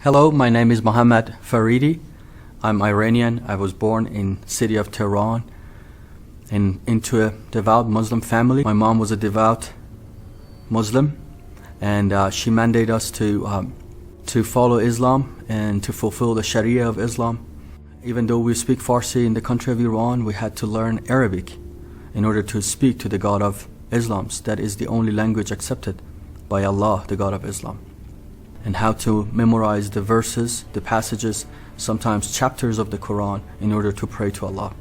Hello, my name is Mohammed Faridi. I'm Iranian. I was born in city of Tehran into a devout Muslim family. My mom was a devout Muslim, and she mandated us to follow Islam and to fulfill the Sharia of Islam. Even though we speak Farsi in the country of Iran, we had to learn Arabic in order to speak to the God of Islam. That is the only language accepted by Allah, the God of Islam. And how to memorize the verses, the passages, sometimes chapters of the Quran in order to pray to Allah.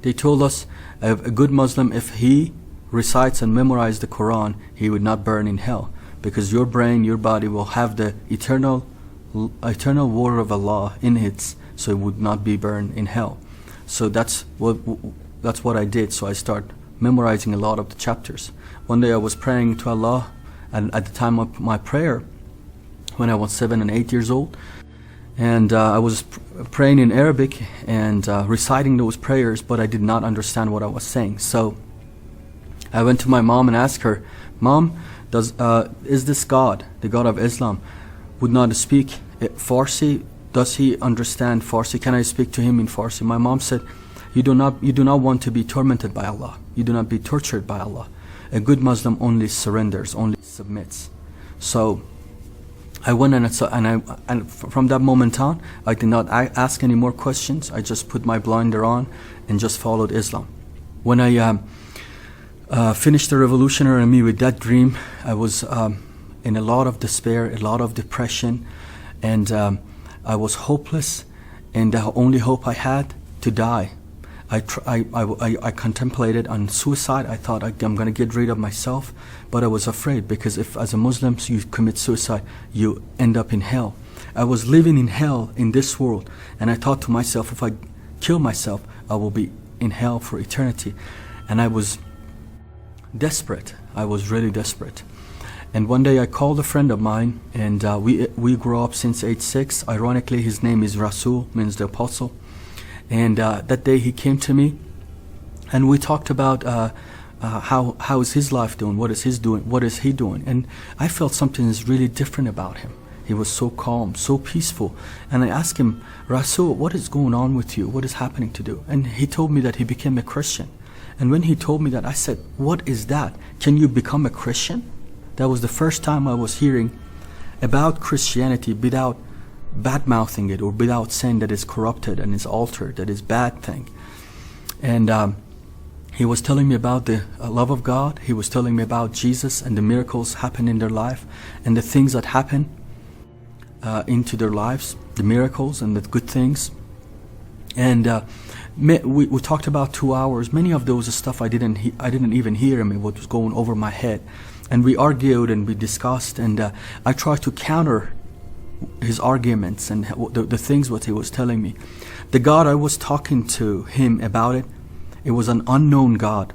They told us a good Muslim, if he recites and memorizes the Quran, he would not burn in hell, because your brain, your body will have the eternal word of Allah in it, so it would not be burned in hell. So that's what I did. So I started memorizing a lot of the chapters. One day I was praying to Allah, and at the time of my prayer, when I was 7 and 8 years old, and I was praying in Arabic and reciting those prayers, but I did not understand what I was saying. So I went to my mom and asked her, "Mom, is this God, the God of Islam, would not speak Farsi? Does he understand Farsi? Can I speak to him in Farsi?" My mom said, you do not want to be tormented by Allah. You do not be tortured by Allah. A good Muslim only surrenders, only submits. So I went and from that moment on, I did not ask any more questions. I just put my blinder on and just followed Islam. When I finished the Revolutionary Army with that dream, I was in a lot of despair, a lot of depression, and I was hopeless, and the only hope I had to die. I contemplated on suicide. I thought I'm going to get rid of myself, but I was afraid, because if as a Muslim you commit suicide, you end up in hell. I was living in hell in this world, and I thought to myself, if I kill myself, I will be in hell for eternity. And I was desperate. I was really desperate. And one day I called a friend of mine, and we grew up since age 6. Ironically, his name is Rasul, means the apostle. And that day he came to me, and we talked about how is his life doing, what is he doing. And I felt something is really different about him. He was so calm, so peaceful. And I asked him, "Rasul, what is going on with you? What is happening to you?" And he told me that he became a Christian. And when he told me that, I said, "What is that? Can you become a Christian?" That was the first time I was hearing about Christianity without bad-mouthing it, or without saying that it's corrupted and it's altered, that it's bad thing. And he was telling me about the love of God. He was telling me about Jesus and the miracles happen in their life, and the things that happen into their lives, the miracles and the good things. And we talked about 2 hours. Many of those stuff I didn't even hear him. It was going over my head. And we argued and we discussed, and I tried to counter his arguments and the things what he was telling me. The God I was talking to him about, it was an unknown God.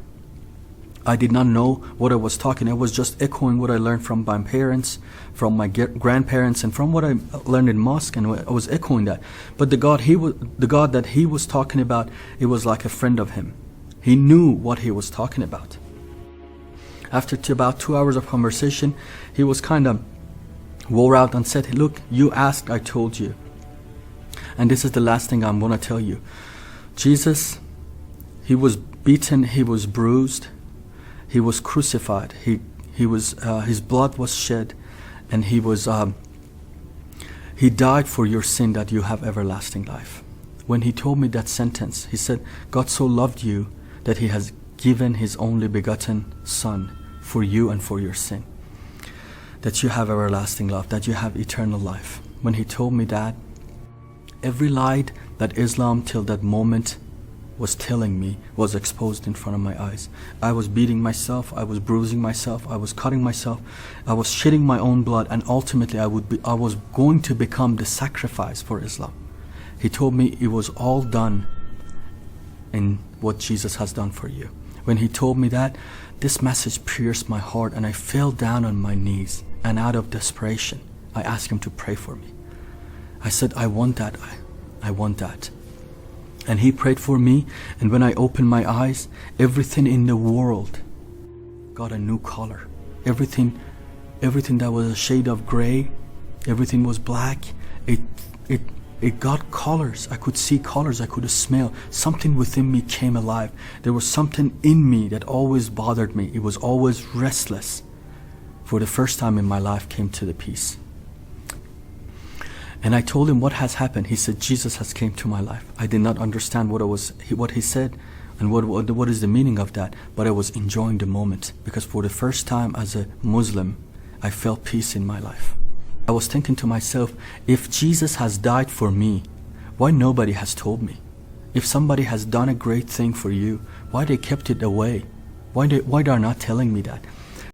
I did not know what I was talking. I was just echoing what I learned from my parents, from my grandparents, and from what I learned in mosque, and I was echoing that. But the God that he was talking about, it was like a friend of him. He knew what he was talking about. After about 2 hours of conversation, he was kind of wore out and said, "Look, you asked, I told you. And this is the last thing I'm going to tell you. Jesus, he was beaten, he was bruised, he was crucified, his blood was shed, and he died for your sin that you have everlasting life." When he told me that sentence, he said, "God so loved you that he has given his only begotten Son for you and for your sin, that you have everlasting love, that you have eternal life." When he told me that, every lie that Islam till that moment was telling me was exposed in front of my eyes. I was beating myself, I was bruising myself, I was cutting myself, I was shedding my own blood, and ultimately I was going to become the sacrifice for Islam. He told me it was all done in what Jesus has done for you. When he told me that, this message pierced my heart, and I fell down on my knees, and out of desperation I asked him to pray for me. I said, "I want that, I want that." And he prayed for me, and when I opened my eyes, everything in the world got a new color. Everything that was a shade of gray, Everything was black. It got colors. I could see colors. I could smell. Something within me came alive. There was something in me that always bothered me. It was always restless. For the first time in my life came to the peace. And I told him what has happened. He said, Jesus has came to my life. I did not understand what he said and what is the meaning of that, but I was enjoying the moment, because for the first time as a Muslim, I felt peace in my life. I was thinking to myself, if Jesus has died for me, why nobody has told me? If somebody has done a great thing for you, why they kept it away? Why they are not telling me that?